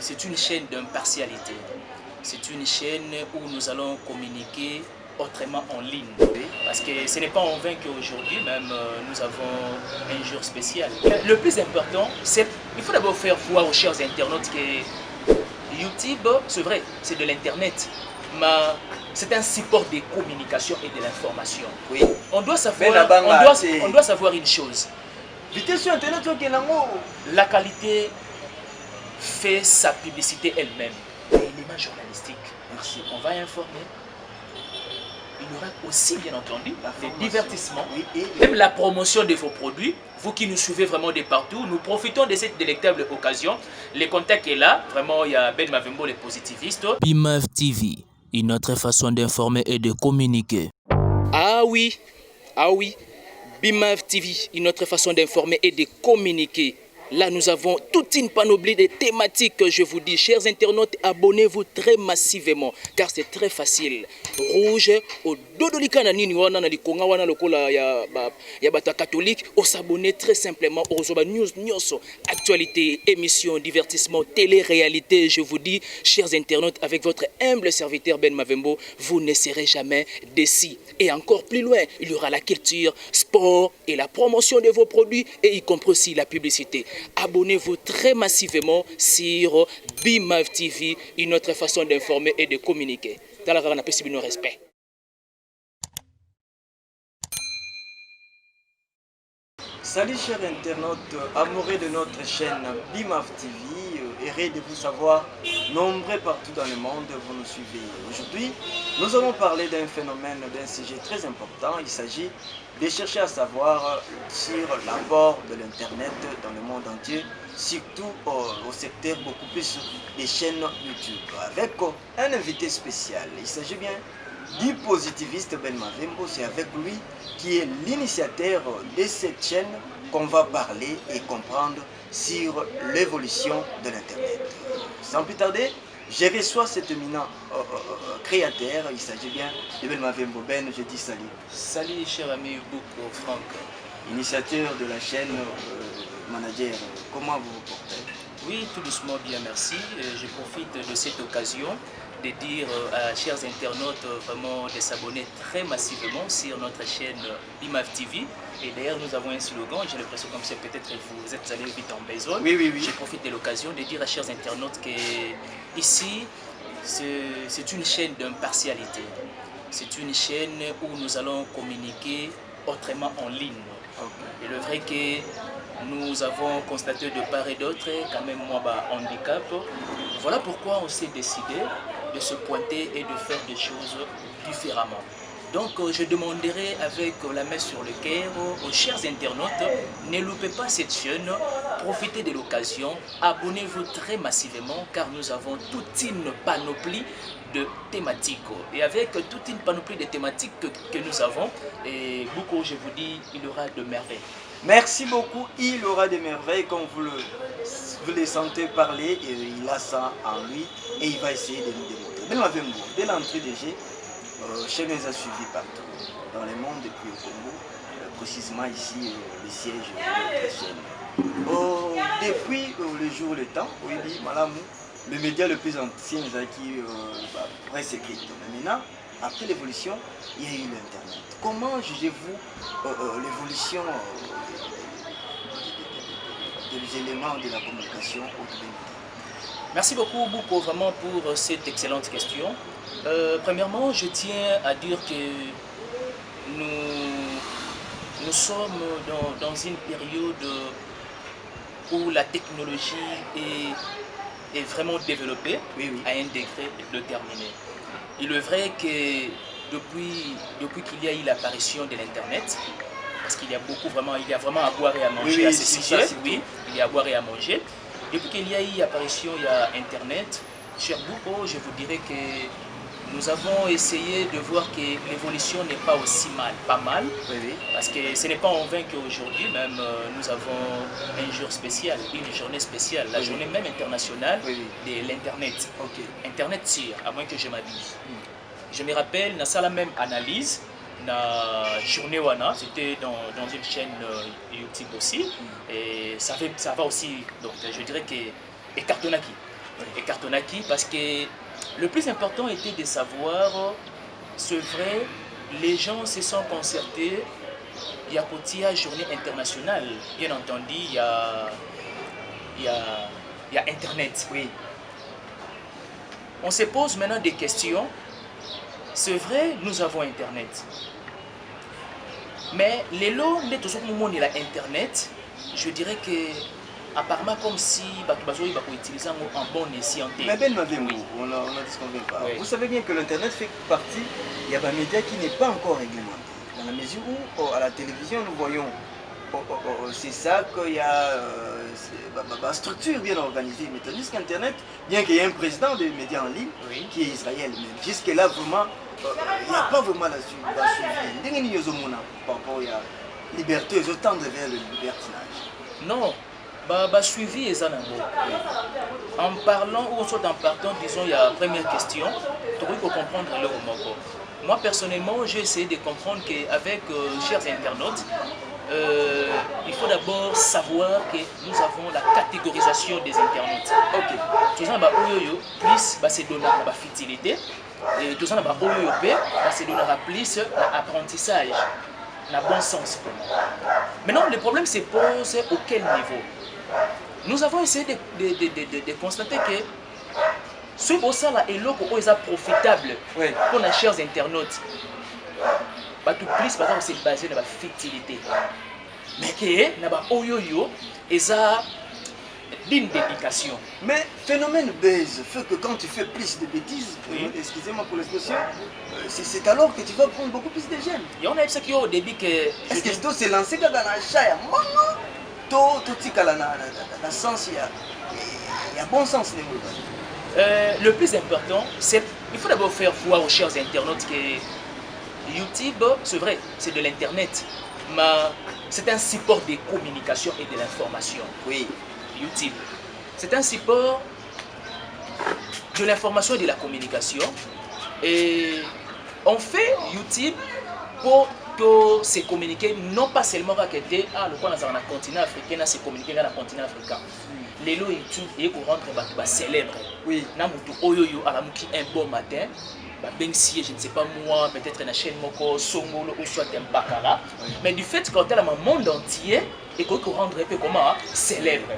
c'est une chaîne d'impartialité. C'est une chaîne où nous allons communiquer autrement en ligne. Parce que ce n'est pas en vain qu'aujourd'hui même nous avons un jour spécial. Le plus important, c'est il faut d'abord faire voir aux chers internautes que YouTube, c'est vrai, c'est de l'internet, mais c'est un support de communication et de l'information. Oui. On doit savoir une chose. Sur internet, la qualité fait sa publicité elle-même. L'élément journalistique, merci. On va informer. Il y aura aussi, bien entendu, des divertissements, même la promotion de vos produits. Vous qui nous suivez vraiment de partout, nous profitons de cette délectable occasion. Le contact est là. Vraiment, il y a Ben Mavembo, les positivistes. BIMAV TV, une autre façon d'informer et de communiquer. Ah oui, BIMAV TV, une autre façon d'informer et de communiquer. Là, nous avons toute une panoplie de thématiques que je vous dis. Chers internautes, abonnez-vous très massivement, car c'est très facile. Rouge, au dodolika na nini wana na likonga wana lokola ya bata catholique, on s'abonner très simplement aux news, actualité, émissions, divertissement, télé-réalité. Je vous dis, chers internautes, avec votre humble serviteur Ben Mavembo, vous ne serez jamais déçus. Et encore plus loin, il y aura la culture, sport et la promotion de vos produits, et y compris aussi la publicité. Abonnez-vous très massivement sur BIMAV TV, une autre façon d'informer et de communiquer. Dans la rana, nos respect. Salut chers internautes, amoureux de notre chaîne BIMAV TV, heureux de vous savoir nombreux partout dans le monde, vous nous suivez. Aujourd'hui, nous allons parler d'un phénomène, d'un sujet très important. Il s'agit de chercher à savoir sur l'apport de l'Internet dans le monde entier, surtout au secteur beaucoup plus des chaînes YouTube, avec un invité spécial. Il s'agit bien du positiviste Ben Mavembo. C'est avec lui qui est l'initiateur de cette chaîne qu'on va parler et comprendre sur l'évolution de l'Internet. Sans plus tarder, je reçois cet éminent créateur. Il s'agit bien de Ben Mavembo. Ben, je dis salut. Salut cher ami Bouko Franck. Initiateur de la chaîne, manager, comment vous vous portez? Oui, tout doucement bien, merci. Je profite de cette occasion de dire à chers internautes vraiment de s'abonner très massivement sur notre chaîne BIMAV TV. Et d'ailleurs, nous avons un slogan, j'ai l'impression comme c'est peut-être que vous êtes allé vite en besoin. Oui. Je profite de l'occasion de dire à chers internautes que ici, c'est une chaîne d'impartialité. C'est une chaîne où nous allons communiquer autrement en ligne. Il est vrai que nous avons constaté de part et d'autre quand même moi handicap. Voilà pourquoi on s'est décidé de se pointer et de faire des choses différemment. Donc je demanderai avec la main sur le cœur aux chers internautes, ne loupez pas cette chaîne, profitez de l'occasion, abonnez-vous très massivement car nous avons toute une panoplie de thématiques. Et avec toute une panoplie de thématiques que nous avons, et beaucoup, je vous dis, il y aura de merveilles. Merci beaucoup, il aura des merveilles comme vous le sentez parler, et il a ça en lui et il va essayer de nous démontrer. Ben Mavembo, dès l'entrée des jeux, chaîne nous a suivi partout dans le monde depuis au Congo, précisément ici le siège de notre chaîne. Depuis le jour, le temps, oui, Malamou, le média le plus ancien qui presse écrite. Mais maintenant, après l'évolution, il y a eu l'Internet. Comment jugez-vous l'évolution des éléments de la communication autour de l'Internet? Merci beaucoup, Bouko, vraiment pour cette excellente question. Premièrement, je tiens à dire que nous sommes dans une période où la technologie est vraiment développée à un degré déterminé. Il est vrai que depuis qu'il y a eu l'apparition de l'Internet, parce qu'il y a vraiment à boire et à manger à ce sujet, il y a à boire et à manger. Depuis qu'il y a eu l'apparition, il y a Internet, cher Bouko, je vous dirais que nous avons essayé de voir que l'évolution n'est pas aussi pas mal, parce que ce n'est pas en vain qu'aujourd'hui même nous avons un jour spécial, une journée spéciale, la journée même internationale de l'Internet. Internet sûr, à moins que je m'abuse. Je me rappelle, dans la même analyse, la journée wana, c'était dans une chaîne YouTube aussi, et ça va aussi, donc je dirais que et cartonaki. Et qui, parce que le plus important était de savoir, c'est vrai, les gens se sont concertés. Il y a la journée internationale, bien entendu, il y a Internet. Oui. On se pose maintenant des questions. C'est vrai, nous avons Internet. Mais les lots, il y a Internet, je dirais que, apparemment, comme si ils utiliser en bon escient. Mais Ben Mavembo, on a dit ce qu'on veut pas. Vous savez bien que l'Internet fait partie, il y a un média qui n'est pas encore réglementé. Dans la mesure où, à la télévision, nous voyons, c'est ça qu'il y a une structure bien organisée. Mais tandis qu'Internet, bien qu'il y ait un président des médias en ligne, qui est Israël, mais jusque-là, vraiment, il n'y a pas vraiment la suivi. Par rapport à la liberté, ils tendent vers le libertinage. Non, suivi et en parlant ou soit en partant, disons, il y a la première question, tu dois comprendre le mot. Moi, personnellement, j'ai essayé de comprendre qu'avec chers internautes, il faut d'abord savoir que nous avons la catégorisation des internautes. Ok. Tout ça, plus, c'est donner la fertilité. Et tout ça, c'est donner plus l'apprentissage, le bon sens. Maintenant, le problème se pose au quel niveau? Nous avons essayé de constater que ce que là est profitable pour les chers internautes. Tout plus, c'est basé sur la fertilité. Mais que na ba oyoyo eza d'une dédication. Mais phénomène base fait que quand tu fais plus de bêtises, excusez-moi pour l'expression, c'est alors que tu vas prendre beaucoup plus de gemmes. Il y en a qui au début que est-ce que tu s'est lancé dans la chaya maman tout tika la na sens il y a bon sens le plus important, c'est il faut d'abord faire voir aux chers internautes que YouTube, c'est vrai, c'est de l'internet, mais c'est un support de communication et de l'information. Oui. YouTube, c'est un support de l'information et de la communication. Et on fait YouTube pour se communiquer, non pas seulement avec le continent africain, se communiquer dans le continent africain. Les lots YouTube et pour rendre célèbre. Oui. Namutu oyoyo alamuki un bon matin. Ben si je ne sais pas moi, peut-être une chaîne moko songolo ou soit un bakara. Mais du fait qu'on est dans le monde entier et qu'on rendre un peu comment célèbre.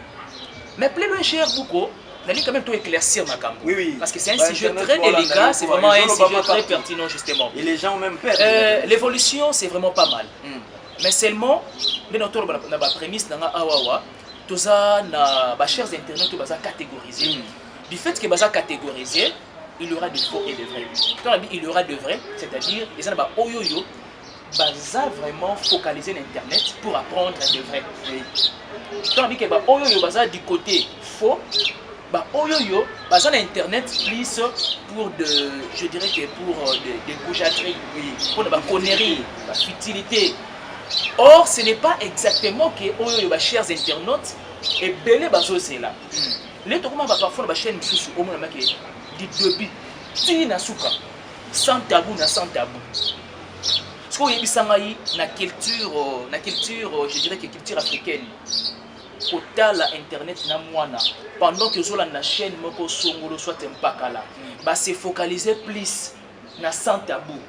Mais plus loin cher beaucoup, on a quand même tout éclaircir ma campagne. Oui. Parce que c'est un sujet très délicat, c'est vraiment un sujet très pertinent justement. Et les gens ont même peur. L'évolution c'est vraiment pas mal. Mais seulement, notre prémisse dans Awawa, tout ça, chers internautes, tout ça catégorisé. Du fait que ça catégorisé, il y aura des faux et des vrais. Quand on dit il y aura de vrais, c'est-à-dire ils ont oyoyo, vraiment focaliser l'internet pour apprendre de vrai. Quand on dit que oyoyo du côté faux, oyoyo dans internet plus pour je dirais que pour des goujateries, pour des conneries, la futilité. Or ce n'est pas exactement que oyoyo chers internautes et belé c'est là. Les documents parfois la chaîne sous au moins du début, sans tabou, sans tabou. Ce qu'on y a na culture, je dirais que culture africaine. Autant la internet na mwana pendant que sur la chaîne moko songolo soit un pakala, c'est focaliser plus na sans tabou.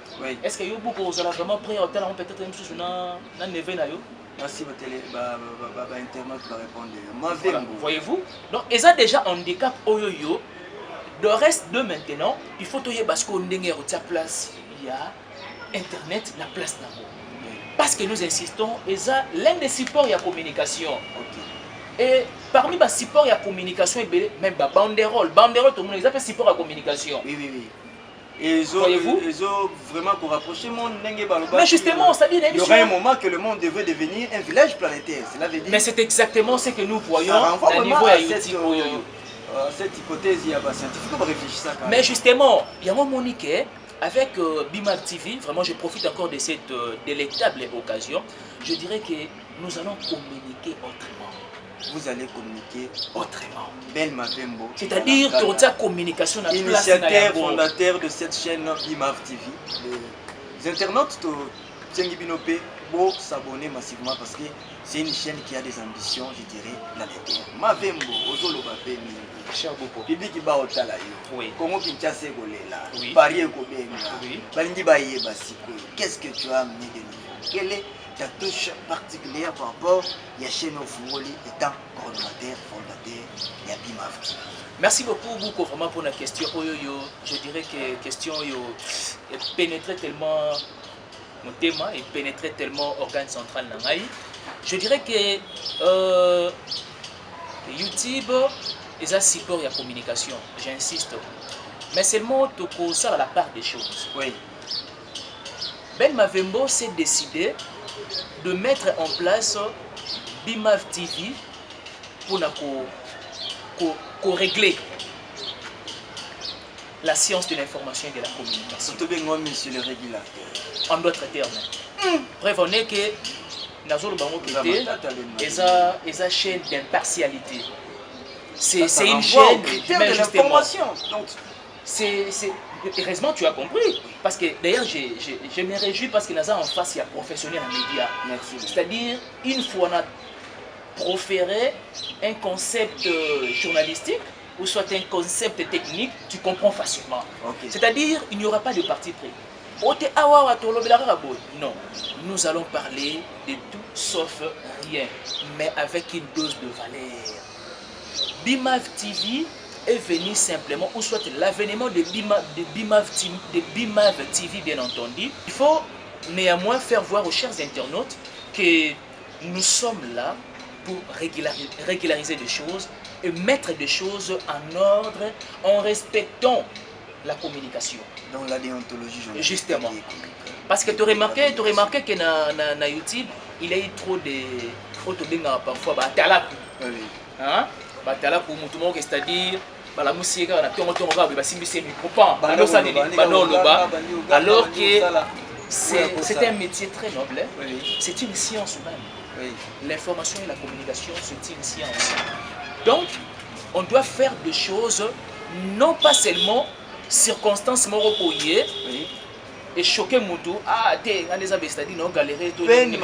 Est-ce que yo beaucoup vous allez vraiment prêt autant on peut-être même chose na neve na yo? Merci votre télé internet va répondre. Voyez-vous? Donc ils ont déjà un handicap oyoyo. Le reste de maintenant, il faut que parce qu'on ait place, il y a internet, la place d'abord. Parce que nous insistons, l'un des supports de la communication. Et parmi les supports de la communication, même banderole, tout le monde a fait support à la communication. Oui. Et voyez-vous, ils ont vraiment pour rapprocher mon mais justement, ça dit il y aura un moment que le monde devait devenir un village planétaire. Cela veut dire. Mais c'est exactement ce que nous voyons au niveau de YouTube. Cette hypothèse, il y a pas scientifique, on réfléchit ça quand même. Mais justement, il y a un Monique avec Bimag TV, vraiment je profite encore de cette délectable occasion. Je dirais que nous allons communiquer autrement. Vous allez communiquer autrement. Ben Mavembo. C'est-à-dire que la communication à initiateur, fondateur de cette chaîne Bimag TV. Les internautes de Binope vont s'abonner massivement parce que c'est une chaîne qui a des ambitions, je dirais, planétaires. Mavembo, Ozolo Bapemi. Cher beaucoup. Public qui va au talayo. Oui. Congo Kinshasa là. Oui. Paris Kobenga. Oui. Balindi Baye Basiko. Qu'est-ce que tu as amené de nouveau? Quelle est ta touche particulière par rapport à Yacheno Fungoli étant coordonnateur, fondateur de BIMAF? Merci beaucoup, beaucoup vraiment pour la question. Je dirais que la question pénétrait tellement mon thème et pénétrait tellement l'organe central nangai. Je dirais que YouTube est un support de communication, j'insiste. Mais seulement ça à la part des choses. Oui. Ben Mavembo s'est décidé de mettre en place BIMAF TV pour régler la science de l'information et de la communication. Surtout bien, monsieur le régulateur. En d'autres termes. Prévenez que Nazolo Bango était une chaîne d'impartialité. C'est une chaîne de l'information. Heureusement, tu as compris. Parce que d'ailleurs, je me réjouis parce que nous avons en face, il y a professionnel en médias. C'est-à-dire, une fois on a proféré un concept journalistique ou soit un concept technique, tu comprends facilement. Okay. C'est-à-dire, il n'y aura pas de parti pris. Non, nous allons parler de tout sauf rien, mais avec une dose de valeur. BIMAF TV est venu simplement, ou soit l'avènement de BIMAF TV, bien entendu. Il faut néanmoins faire voir aux chers internautes que nous sommes là pour régulariser des choses et mettre des choses en ordre en respectant la communication. Dans la déontologie journalistique. Justement. Parce que tu as remarqué que dans YouTube, il y a eu trop de parfois batalaku. Hein? Batalaku, c'est-à-dire la musique, alors que c'est un métier très noble. C'est une science même. L'information et la communication, c'est une science. Donc, on doit faire des choses, non pas seulement circonstances moropoyées et choquer Moutou. Ah, t'es un des abbés, c'est-à-dire non, galérer, tout le monde.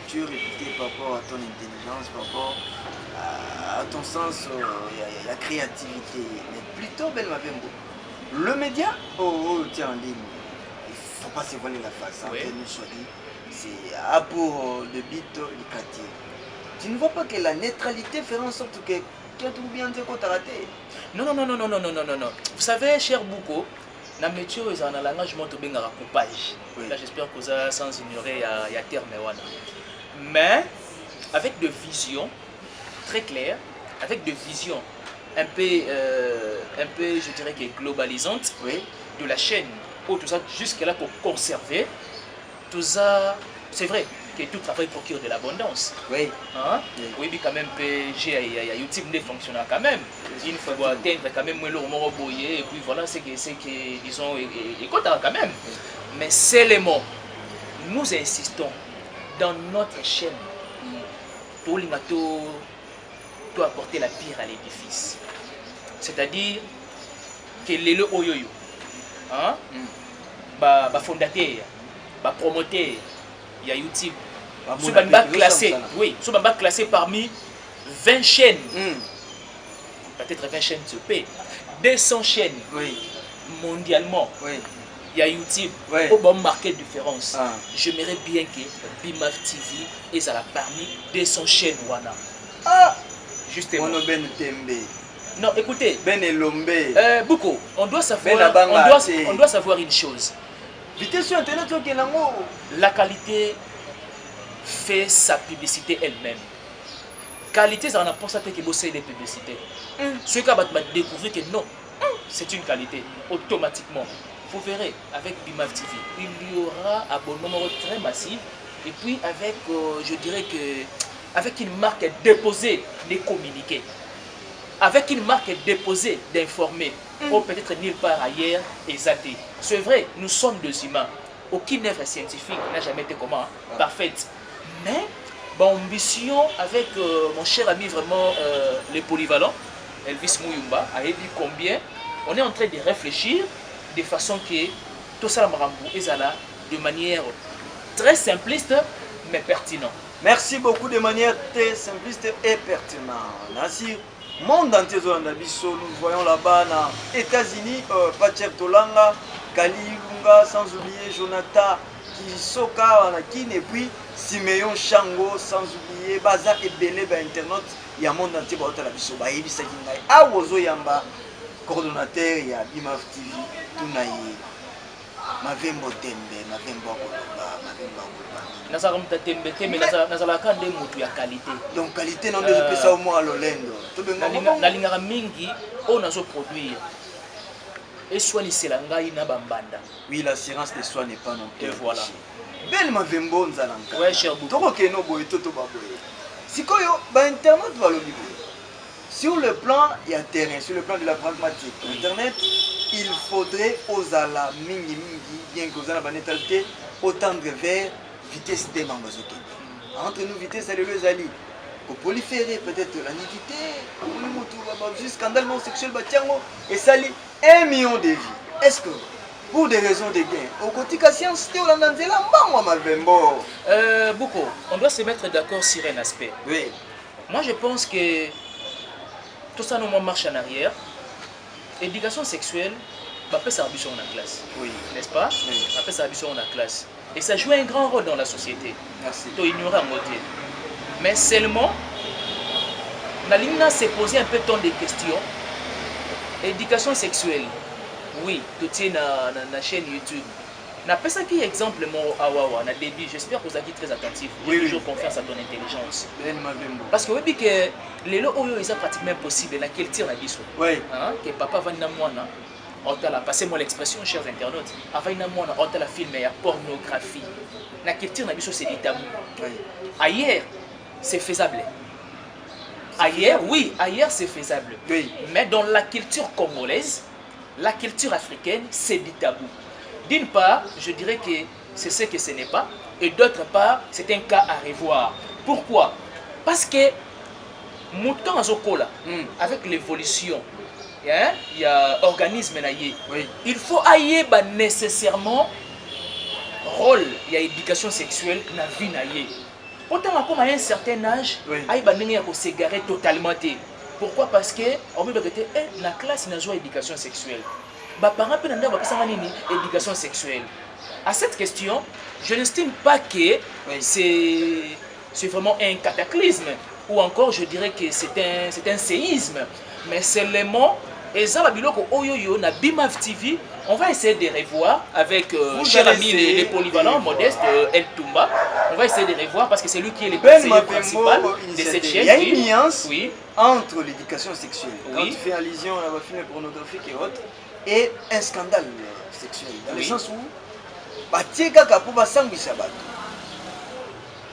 Tu es réputé par rapport à ton intelligence, par rapport à ton sens, à la créativité. Mais plutôt, Ben Mavembo, le média, tiens, en ligne, il ne faut pas se voiler la face. C'est pour le bit, le quartier. Tu ne vois pas que la neutralité fait en sorte que tu as tout bien dit qu'on t'a raté? Non. Vous savez, cher Bouko, dans le métier, il y a un langage qui est un coupage. Là, j'espère que vous avez sans ignorer, il y a terme. Mais avec des visions très claires, avec des visions un peu je dirais, globalisantes de la chaîne, pour tout ça, jusque-là pour conserver, tout ça, c'est vrai que tout travail procure de l'abondance. Oui. Hein? Oui, mais quand même, YouTube ne fonctionne quand même. Il faut atteindre quand même le et puis voilà, c'est que disons, il compte quand même. Mais seulement, nous insistons dans notre chaîne, tout apporter la pierre à l'édifice. C'est-à-dire que les oyoyo, hein? Fondateur, promoteur, il y a YouTube. Nous sommes classés parmi 20 chaînes. Peut-être 20 chaînes se paient. 200 chaînes mondialement. Il y a YouTube. Au bon marquer différence. J'aimerais bien que BIMAF TV est parmi 200 chaînes. Justement. Non, écoutez. Beaucoup. On doit savoir une chose. La qualité fait sa publicité elle-même. Qualité, ça n'a pas ça que bosser des publicités. Ceux qui ont découvert que non, c'est une qualité, automatiquement. Vous verrez, avec BIMAF TV, il y aura un abonnement très massif. Et puis avec, je dirais que, avec une marque déposée de communiquer. Avec une marque déposée d'informer. Ou peut-être nulle part ailleurs exalté. C'est vrai, nous sommes des humains. Aucune œuvre scientifique n'a jamais été parfaite. Mais, mon ambition avec mon cher ami vraiment le polyvalent, Elvis Mouyumba, a dit combien on est en train de réfléchir de façon que tout ça est là de manière très simpliste mais pertinente. Merci beaucoup de manière très simpliste et pertinente. Nassir, monde entier, nous voyons là-bas, aux États-Unis, Pacher Tolanga, Kali Lunga, sans oublier Jonathan Kisoka, et puis Simeon Chango, sans oublier Baza et Belé, Internet, il y a un monde entier, coordonnateur, il y a Bimaf TV, Tunaï, Mavembo Tembe, Mavembo Koloba, Mavembo qualité. Donc qualité non de ça au moins à l'Olendo. Nalingara mingi on a produire. Et soigner c'est la ngai na bambanda. Oui, l'assurance des soins n'est pas non plus. Et voilà. Belle Mavembo Nzalanka. Ouais, cher beaucoup. Toko keno boy toto baboy. Si koyo ba internet va le niveau. Sur le plan, il y a terrain, sur le plan de la pragmatique. Internet, il faudrait aux ala mingi mingi, bien que aux ala banetalité, autant de vers vitesse des membres. Entre nous, vitesse, c'est le zali. Pour proliférer peut-être la nudité, scandale non sexuel, et sali 1 million de vies. Est-ce que, pour des raisons de gain, au côté de science, Beaucoup, on doit se mettre d'accord sur un aspect. Oui. Moi, je pense que tout ça, nous marche en arrière. Éducation sexuelle, après ça abuse en classe. Oui. N'est-ce pas? Oui. Après ça abuse en classe. Et ça joue un grand rôle dans la société. Merci. Tu ignorer en côté. Mais seulement, Nalina s'est posé un peu tant de questions. Éducation sexuelle, oui, tout est dans la chaîne YouTube. Na pesa qui exemple mon awawa na début, j'espère que vous êtes très attentifs. J'ai toujours confiance à ton intelligence. Parce que oui que les lots oyo ils pratiquement impossible na quel tir na biso. Oui. Hein, que papa va na mwana. Passez-moi l'expression, chers internautes. Avant na mwana, on la film et pornographie. Na quel tir na biso c'est des tabous. Oui. Ailleurs, c'est faisable. Ailleurs, oui, ailleurs c'est faisable. Oui. Mais dans la culture congolaise, la culture africaine, c'est du tabou. D'une part, je dirais que c'est ce que ce n'est pas. Et d'autre part, c'est un cas à revoir. Pourquoi? Parce que, mouton à Zokola, avec l'évolution, il y a organisme, oui. il faut ailler nécessairement rôle, il y a éducation sexuelle dans la vie. Autant à un certain âge, il faut s'égarer totalement. Pourquoi? Parce que on veut dire que la classe n'a pas éducation sexuelle. Les parents peuvent avoir une éducation sexuelle. À cette question, je n'estime pas que c'est vraiment un cataclysme. Ou encore, je dirais que c'est un séisme. Mais seulement, Bimaf TV, on va essayer de revoir avec cher ami les polyvalents, Modeste, El Toumba. On va essayer de revoir parce que c'est lui qui est le conseiller principal de cette chaîne. Il y a une nuance oui. entre l'éducation sexuelle, quand oui. tu fais allusion à la film pornographique et autres, et un scandale sexuel. Dans le sens où,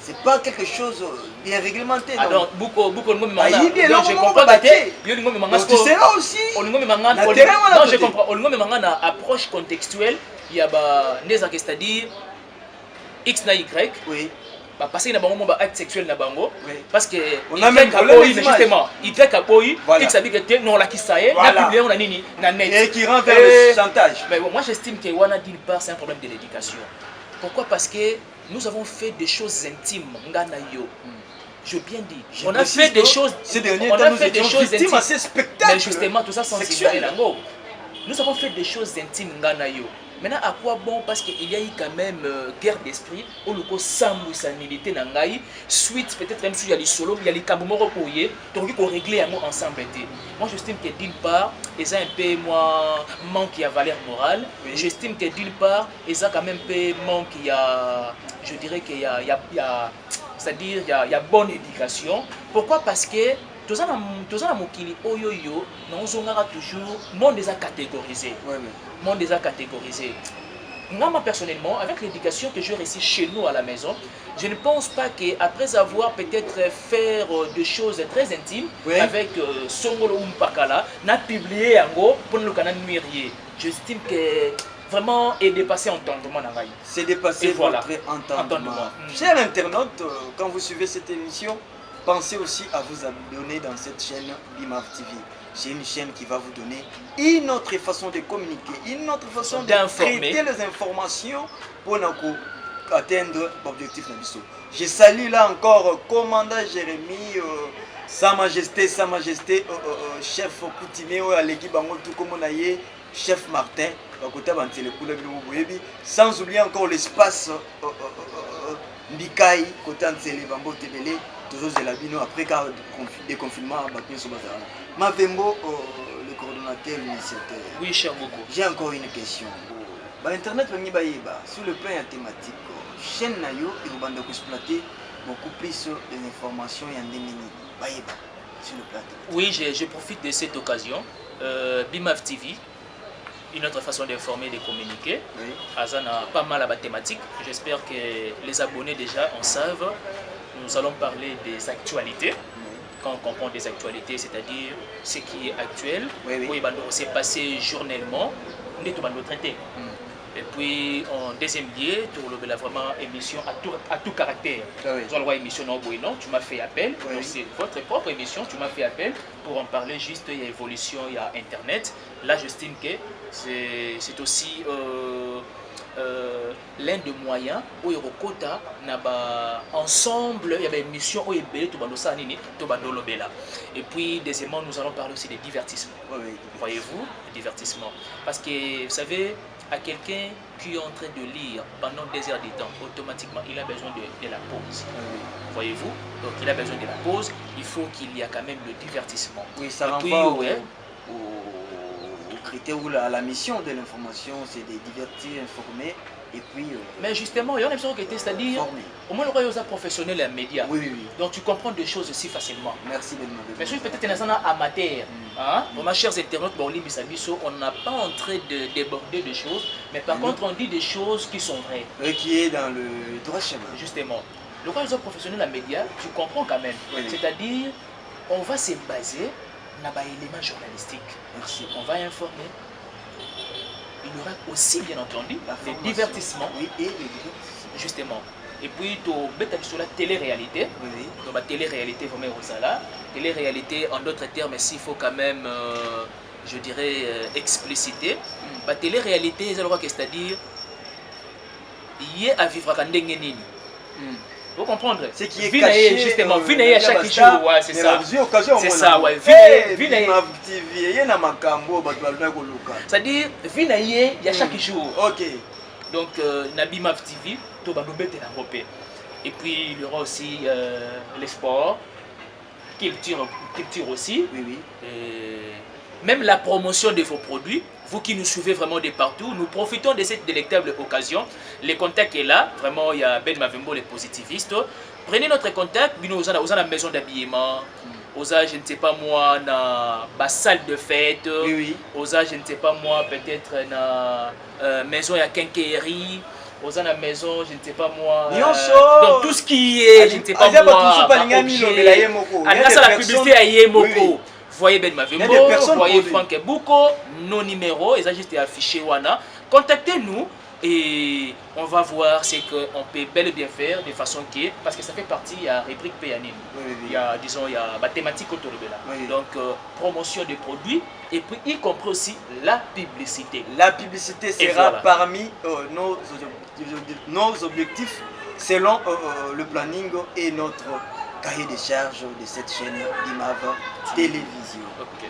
c'est pas quelque chose bien réglementé. Ah donc, beaucoup de monde je comprends que tu seras aussi. Non, je comprends. On a une approche contextuelle. Il y a c'est-à-dire X na Y. Oui. Parce qu'il y a un acte sexuel na bango. Parce que on a même justement, Y a boy, X a dit que non la qui ça est, na publié on a nini na net. Et qui rend vers le chantage. Mais bon, moi j'estime que Wana d'une part c'est un problème de l'éducation. Pourquoi? Parce que nous avons fait des choses intimes, Nganayo. Je bien dit. On a fait des choses. Ces derniers temps, nous étions victimes à ces spectacles. Mais justement, tout ça sans sexuel. Nous avons fait des choses intimes, Nganayo. Maintenant, à quoi bon? Parce qu'il y a eu quand même guerre d'esprit. Au lieu sambu sanité nangai suite peut-être même si il y a les solos, il y a les kabumoro koye, donc il faut régler un mot ensemble. Moi, j'estime que d'une part, ils ont un peu moins manque à valeur morale. J'estime que d'une part, ils ont quand même un peu manque à, je dirais qu'il y a c'est-à-dire il y a bonne éducation. Pourquoi? Parce que tous les mokili oyoyo, nous avons toujours monde déjà catégorisé. Monde déjà catégorisé. Moi personnellement, avec l'éducation que j'ai reçue chez nous à la maison, je ne pense pas qu'après avoir peut-être fait des choses très intimes avec Songolo Mpakala, n'a publié un mot pour le canal nuirier. J'estime que vraiment est dépassé entendement. C'est dépassé votre entendement. Chers internautes, quand vous suivez cette émission, pensez aussi à vous abonner dans cette chaîne Bimaf TV. C'est une chaîne qui va vous donner une autre façon de communiquer, une autre façon de traiter les informations pour nous atteindre l'objectif. Je salue là encore commandant Jérémy, Sa Majesté, chef coutumier à l'équipe tout comme on a chef Martin, sans oublier encore l'espace Mbikai, côté Antele Bambo Tebele, toujours de la bino après des confinements à Bakien Sobazara. Mavembo, le coordonnateur, l'initiateur. Oui, cher beaucoup. J'ai encore une question. Internet, sur le plan thématique, chaîne Nayo, il va exploiter beaucoup plus d'informations et en démini. Sur le plan thématique. Oui, je profite de cette occasion. BIMAF TV, une autre façon d'informer et de communiquer. Oui. Azana pas mal à la thématique. J'espère que les abonnés déjà en savent. Nous allons parler des actualités. Quand on comprend des actualités, c'est-à-dire ce qui est actuel, oui, c'est passé journellement, on est tout traité. Et puis en deuxième lieu, tu as vraiment émission à tout caractère. Tu as le émission non, tu m'as fait appel, c'est votre propre émission, tu m'as fait appel pour en parler juste, il y a évolution, il y a Internet. Là, j'estime que c'est aussi l'un des moyens où il y a ensemble, il y avait une mission où il y a et puis deuxièmement, nous allons parler aussi des divertissements. Voyez-vous, divertissement. Parce que vous savez, à quelqu'un qui est en train de lire pendant des heures de temps, automatiquement, il a besoin de la pause. Voyez-vous? Donc, il a besoin de la pause. Il faut qu'il y ait quand même le divertissement. Oui, ça renvoie au critère ou à la mission de l'information, c'est de divertir, informer. Et puis, mais justement, il y a une émission qui était, c'est-à-dire, au moins le royaume professionnel et médias. Oui. Donc tu comprends des choses aussi facilement. Merci de m'avoir. Mais si peut-être un amateur, vraiment chers internautes, on n'a pas en train de déborder des choses, mais par contre on dit des choses qui sont vraies. Qui est dans le droit chemin. Justement. Le royaume professionnel et médias, tu comprends quand même. C'est-à-dire, on va se baser dans l'élément journalistique. Merci. On va informer. Il y aura aussi, bien entendu, des divertissements. Oui, et les divertissements. Justement. Et puis, tu as sur la télé-réalité. Donc, la télé-réalité, vraiment, Rosala. Télé-réalité, en d'autres termes, s'il faut quand même, je dirais, expliciter. La télé-réalité, c'est-à-dire, il y a à vivre à Kandengenini. Vous comprenez? Ce qui est caché, justement, à chaque jour, ouais, c'est ça. C'est ça, ouais. C'est-à-dire, il y a chaque jour. Ok. Donc, Nabi Mav TV, et puis il y aura aussi les sports, culture aussi. Oui. Même la promotion de vos produits. Vous qui nous suivez vraiment de partout, nous profitons de cette délectable occasion. Le contact est là, vraiment il y a Ben Mavembo, les positivistes. Prenez notre contact, vous avez la maison d'habillement, vous avez, je ne sais pas moi, la salle de fête, vous avez, je ne sais pas moi, peut-être la maison à quincaillerie, vous avez la maison, je ne sais pas moi, donc tout ce qui est, je ne sais pas moi, la publicité à Yemoko. Voyez Ben Mavembo, voyez Franck Bouko, nos numéros, ils ont juste affiché Wana. Contactez-nous et on va voir ce qu'on peut bel et bien faire de façon qui est, parce que ça fait partie, il y a rubrique Payanine. Il y a, disons, il y a la thématique autour de là. Donc, promotion des produits et puis y compris aussi la publicité. La publicité sera parmi nos objectifs selon le planning et notre cahier de charge de cette chaîne BIMAV Télévision.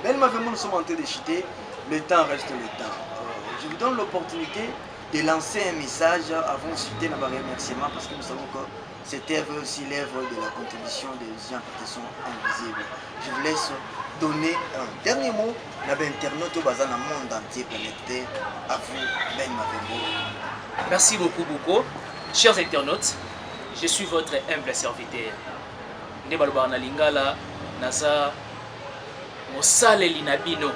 Ben Mavembo, nous sommes en train de chuter, le temps reste le temps. Je vous donne l'opportunité de lancer un message avant de chuter dans le remerciement parce que nous savons que cette œuvre aussi l'œuvre de la contribution des gens qui sont invisibles. Je vous laisse donner un dernier mot à l'internaute dans le monde entier connecté. À vous, Ben Mavembo. Merci beaucoup. Chers internautes, je suis votre humble serviteur. Ndebaloba na lingala naza mosaleli na bino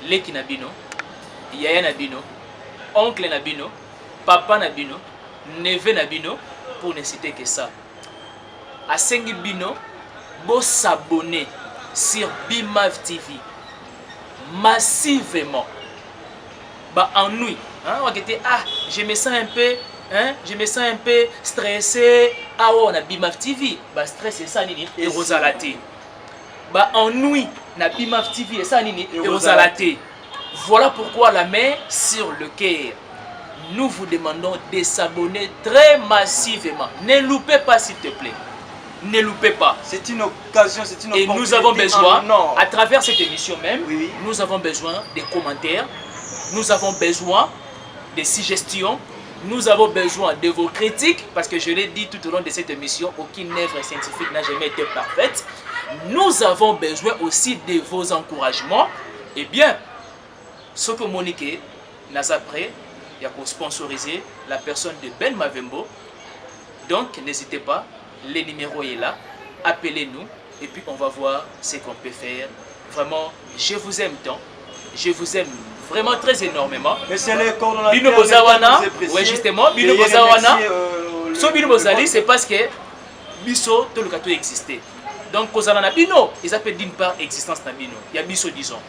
leki na bino yaya na bino oncle na bino papa na bino neveu na bino pour ne citer que ça. Asengi bino bo s'abonner sur BIMAV TV massivement. Bah ennui hein, je me sens un peu je me sens un peu stressé. Ah ouais, on a BIMAV TV. Bah stress c'est ça nini et Rosalate. Bah ennui na BIMAV TV et ça nini et Rosalate. Voilà pourquoi la main sur le cœur. nous vous demandons de s'abonner très massivement. Ne loupez pas s'il te plaît. Ne loupez pas. C'est une occasion, c'est une opportunité. Et nous avons besoin, en or. à travers cette émission même, Oui. nous avons besoin des commentaires, nous avons besoin des suggestions, nous avons besoin de vos critiques, parce que je l'ai dit tout au long de cette émission, aucune œuvre scientifique n'a jamais été parfaite. Nous avons besoin aussi de vos encouragements. Eh bien, ce que Monique n'a pas prêt, il y a pour sponsoriser la personne de Ben Mavembo. Donc, n'hésitez pas. Le numéro est là, appelez-nous et puis on va voir ce qu'on peut faire. Vraiment, je vous aime tant, je vous aime vraiment très énormément. Mais c'est les coordonnateurs. Bino Bozawana, oui justement, Bino Bozawana. So Bino Bozali, c'est parce que Biso, tout le cas, existait. Donc, Kozalana Bino, ils appellent d'une part existence na Bino. Il y a Biso, disons.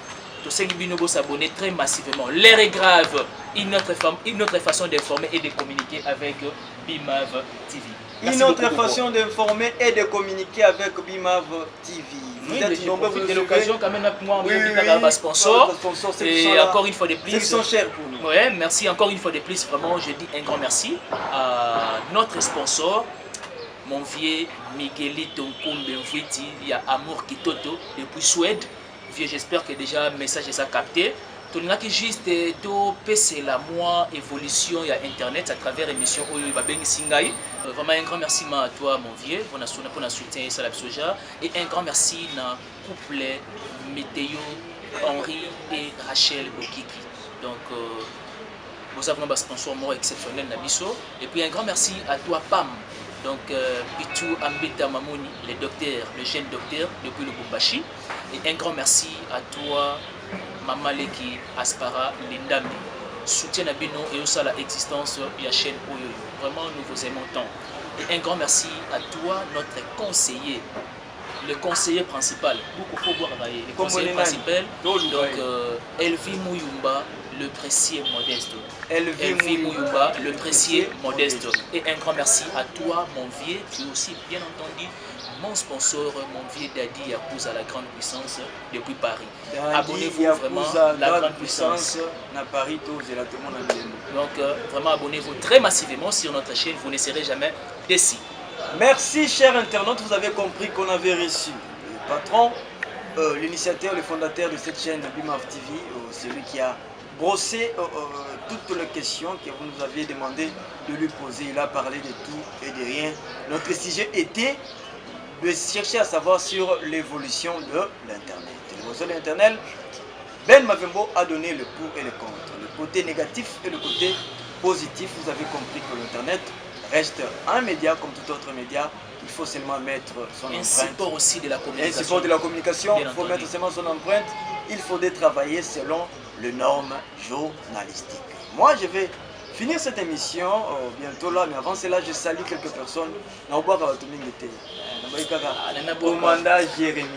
Tous ceux qui Bino s'abonner très massivement. L'air est grave. Une autre façon d'informer et de communiquer avec Bimav TV. Une autre façon d'informer et de communiquer avec Bimav TV. Vous êtes nombreux, vous de l'occasion quand même moi sponsor. Et encore une fois de plus. Ils sont chers pour nous. Ouais, merci encore une fois de plus. Vraiment, je dis un grand merci à notre sponsor, mon vieux Miguelito Nkumbe Mfwiti, il y a Amour Kitoto depuis Suède. Vieux, j'espère que déjà le message est capté. On a juste passer la moi évolution il y a internet à travers l'émission Oyo Babeng Singai. Vraiment un grand merci à toi mon vieux pour notre soutien ça la soja et un grand merci à couple Météo Henri et Rachel Bokiki. Donc vous avez un sponsor moi exceptionnel Nabiso et puis un grand merci à toi Pam. Donc Pitou Ambeta Mamoni, le docteur, le jeune docteur depuis le Bumbashi et un grand merci à toi Maman Leki Aspara Lindami, soutien à Bino et aussi à l'existence de la chaîne Oyo. Vraiment, nous vous aimons tant. Et un grand merci à toi, notre conseiller, le conseiller principal. Beaucoup faut voir le conseiller principal. Donc, Elvi Mouyumba, le précieux modeste. Elvi Mouyumba, le précieux modeste. Et un grand merci à toi, mon vieux, qui aussi, bien entendu, mon sponsor, mon vieux Daddy Yakuza, la grande puissance depuis Paris. Abonnez-vous vraiment à la grande puissance. Paris, donc vraiment abonnez-vous très massivement sur notre chaîne, vous ne serez jamais déçus. Merci chers internautes, vous avez compris qu'on avait reçu le patron, l'initiateur, le fondateur de cette chaîne Bimav TV, celui qui a brossé toutes les questions que vous nous aviez demandé de lui poser. Il a parlé de tout et de rien. Notre sujet était de chercher à savoir sur l'évolution de l'Internet. L'évolution de l'Internet, Ben Mavembo a donné le pour et le contre, le côté négatif et le côté positif. Vous avez compris que l'Internet reste un média comme tout autre média. Il faut seulement mettre son empreinte. Un support aussi de la communication. Un support de la communication, il faut mettre seulement son empreinte. Il faudrait travailler selon les normes journalistiques. Moi, je vais finir cette émission bientôt là, mais avant cela, je salue quelques personnes. Commandant Jérémy.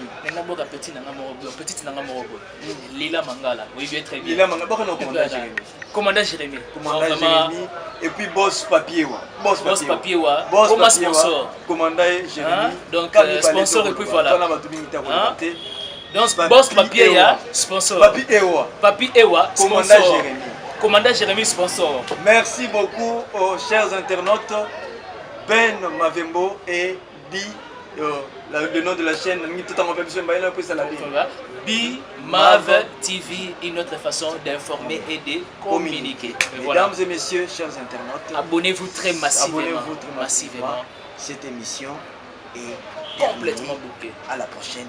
Lila Mangala, oui, bien très bien. Lila Mangala, commandant Jérémy. Commandant Jérémy. Commandant Jérémy. Et puis Boss Papiewa. Boss Papiewa. Boss sponsor. Commandant Jérémy. Donc, sponsor et puis voilà. Donc, Boss Papiewa, sponsor. Papi Ewa, commandant Jérémy. Commandant Jérémy, sponsor. Merci beaucoup aux chers internautes. Ben Mavembo et le nom de la chaîne. Bimav TV, une autre façon d'informer et de communiquer. Mesdames et messieurs, chers internautes, abonnez-vous très massivement. Cette émission est complètement bouquée. À la prochaine.